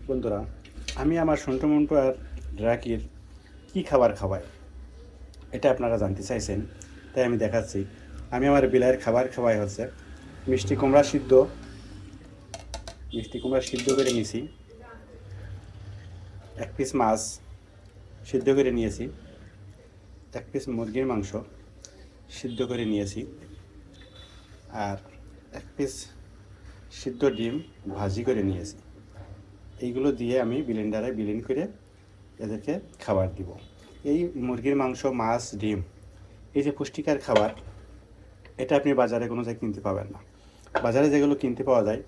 বন্ধুরা, আমি আমার সন্টু মন্টু আর ড্রাকির কী খাবার খাওয়াই এটা আপনারা জানতে চাইছেন, তাই আমি দেখাচ্ছি। আমি আমার বিলাইয়ের খাবার খাওয়াই হচ্ছে মিষ্টি কুমড়া সিদ্ধ করে নিয়েছি, এক পিস মাছ সিদ্ধ করে নিয়েছি, এক পিস মুরগির মাংস সিদ্ধ করে নিয়েছি, আর এক পিস সিদ্ধ ডিম ভাজি করে নিয়েছি। এইগুলো দিয়ে আমি ব্লেন্ডারে ব্লেন্ড করে এদেরকে খাবার দিব। এই মুরগির মাংস, মাছ, ডিম, এই যে পুষ্টিকর খাবার, এটা আপনি বাজারে কোনো জায়গায় কিনতে পাবেন না। বাজারে যেগুলো কিনতে পাওয়া যায়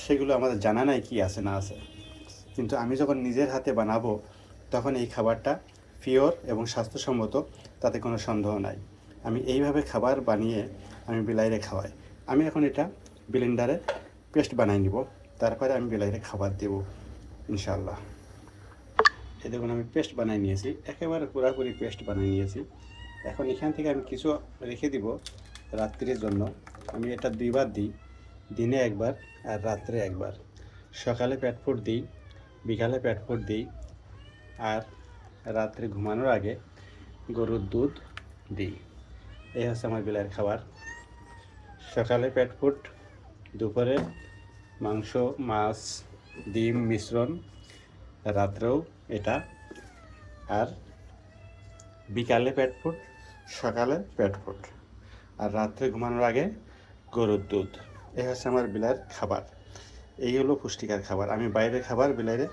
সেগুলো আমাদের জানা নাই কি আছে না আছে, কিন্তু আমি যখন নিজের হাতে বানাবো তখন এই খাবারটা পিওর এবং স্বাস্থ্যসম্মত, তাতে কোনো সন্দেহ নাই। আমি এইভাবে খাবার বানিয়ে আমি বিলাইরে খাওয়াই। আমি এখন এটা ব্লেন্ডারে পেস্ট বানাই নিব, তারপরে আমি বিলাইরে খাবার দেব ইনশাআল্লাহ। এই দেখুন, আমি পেস্ট বানাই নিয়েছি, একেবারে পুরোপুরি পেস্ট বানিয়ে নিয়েছি। এখন এখান থেকে আমি কিছু রেখে দিব রাত্রির জন্য। আমি এটা দুইবার দিই, দিনে একবার আর রাত্রে একবার। সকালে পেট ফুড দিই, বিকালে পেট ফুড দিই, আর রাত্রে ঘুমানোর আগে গরুর দুধ দিই। এই হচ্ছে আমার বিলাইয়ের খাবার। সকালে পেট ফুড, দুপুরে মাংস, মাছ, ডিম মিশ্রণ, রাত্রেও এটা, আর বিকালে পেট ফুড, সকালে পেট ফুড, আর রাত্রে ঘুমানোর আগে গরুর দুধ। এই হচ্ছে আমার বিলাইয়ের খাবার। এই হলো পুষ্টিকর খাবার। আমি বাইরের খাবার বিলাইরে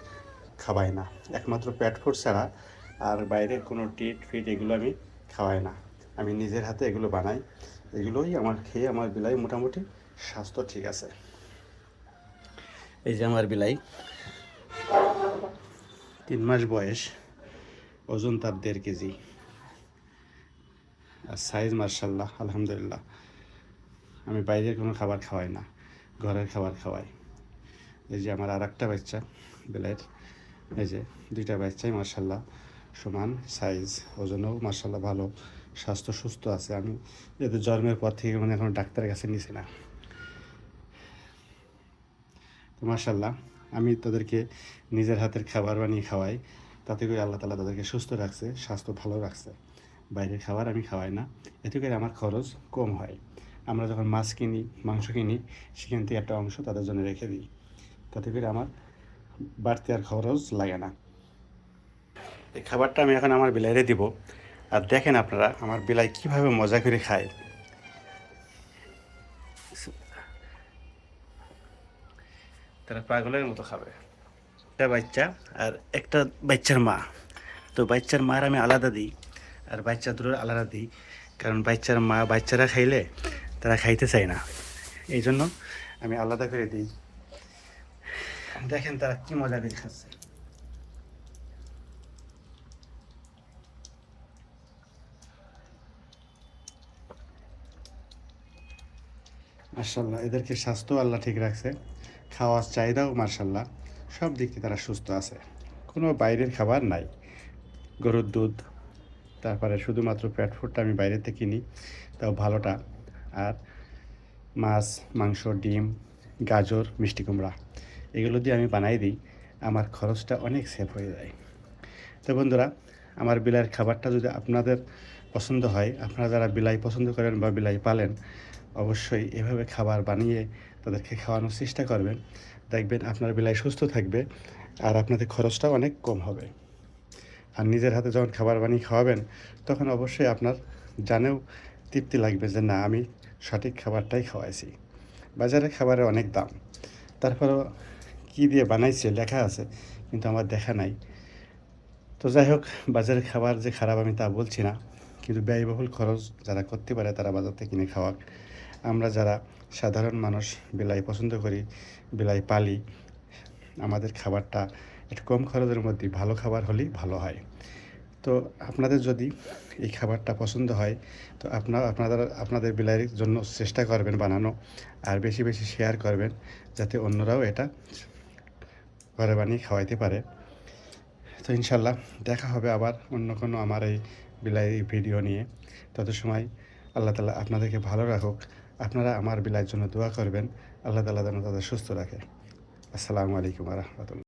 খাওয়াই না, একমাত্র পেট ফুড ছাড়া আর বাইরের কোনো ট্রিট ফিট এগুলো আমি খাওয়াই না। আমি নিজের হাতে এগুলো বানাই, এগুলোই আমার খেয়ে আমার বিলাই মোটামুটি স্বাস্থ্য ঠিক আছে। এই যে আমার বিলাই, 3 মাস বয়স, ওজন তার 1.5 কেজি, আর সাইজ মার্শাল্লাহ আলহামদুলিল্লাহ। আমি বাইরের কোনো খাবার খাওয়াই না, ঘরের খাবার খাওয়াই। এই যে আমার আর একটা বাচ্চা বেলাইয়ের, এই যে 2টা বাচ্চাই মার্শাল্লাহ সমান সাইজ, ওজনও মার্শাল্লাহ ভালো, স্বাস্থ্য সুস্থ আছে। আমি এদের জন্মের পর থেকে এখন ডাক্তারের কাছে নিছি না। তো মার্শাল্লাহ, আমি তাদেরকে নিজের হাতের খাবার বানিয়ে খাওয়াই, তাতে করে আল্লাহ তাআলা তাদেরকে সুস্থ রাখছে, স্বাস্থ্য ভালো রাখছে। বাইরের খাবার আমি খাওয়াই না, এতে করে আমার খরচ কম হয়। আমরা যখন মাছ কিনি, মাংস কিনি, সেখান থেকে একটা অংশ তাদের জন্য রেখে দিই, তাতে করে আমার বাড়তি আর খরচ লাগে না। এই খাবারটা আমি এখন আমার বিলাইরে দিব, আর দেখেন আপনারা আমার বিলাই কীভাবে মজা করে খায়। তারা পাগলের মতো খাবে। একটা বাচ্চা আর একটা বাচ্চার মা, তো বাচ্চার মার আমি আলাদা দিই আর বাচ্চা দুটোর আলাদা দিই, কারণ বাচ্চারা খাইলে তারা খাইতে চায় না, এই জন্য আমি আলাদা করে দিই। দেখেন তারা কি মজা করে খাচ্ছে। মার্শাল্লাহ, এদেরকে স্বাস্থ্য আল্লাহ ঠিক রাখছে, খাওয়ার চাহিদাও মার্শাল্লাহ, সব দিক থেকে তারা সুস্থ আছে। কোনো বাইরের খাবার নাই। গরুর দুধ, তারপরে শুধুমাত্র পেট ফুডটা আমি বাইরে থেকে কিনি, তাও ভালোটা, আর মাছ, মাংস, ডিম, গাজর, মিষ্টি কুমড়া, এগুলো দিয়ে আমি বানাই দিই। আমার খরচটা অনেক সেভ হয়ে যায়। তো বন্ধুরা, আমার বিলাইয়ের খাবারটা যদি আপনাদের পছন্দ হয়, আপনারা যারা বিলাই পছন্দ করেন বা বিলাই পালেন, অবশ্যই এভাবে খাবার বানিয়ে তাদেরকে খাওয়ানোর চেষ্টা করবেন। দেখবেন আপনার বিলাই সুস্থ থাকবে আর আপনাদের খরচটাও অনেক কম হবে। আর নিজের হাতে যখন খাবার বানিয়ে খাওয়াবেন, তখন অবশ্যই আপনার জানেও তৃপ্তি লাগবে যে না, আমি সঠিক খাবারটাই খাওয়াইছি। বাজারের খাবারের অনেক দাম, তারপরেও কী দিয়ে বানাইছে লেখা আছে, কিন্তু আমার দেখা নাই। তো যাই হোক, বাজারের খাবার যে খারাপ আমি তা বলছি না, কিন্তু ব্যয়বহুল খরচ যারা করতে পারে তারা বাজার থেকে কিনে খাওয়াক। আমরা যারা সাধারণ মানুষ বিলাই পছন্দ করি, বিলাই পালি, আমাদের খাবারটা একটু কম খরচের মধ্যে ভালো খাবার হলেই ভালো হয়। তো আপনাদের যদি এই খাবারটা পছন্দ হয়, তো আপনাদের বিলাইয়ের জন্য চেষ্টা করবেন বানানো, আর বেশি বেশি শেয়ার করবেন, যাতে অন্যরাও এটা ঘরে বানিয়ে খাওয়াইতে পারে। তো ইনশাল্লাহ দেখা হবে আবার অন্য কোনো আমার এই বিলাই ভিডিও নিয়ে। তত সময় আল্লাহ তাআলা আপনাদেরকে ভালো রাখুক। আপনারা আমার বিলাইয়ের জন্য দোয়া করবেন, আল্লাহ তাআলা যেন তাদের সুস্থ রাখে। আসসালামু আলাইকুম ওয়া রাহমাতুল্লাহ।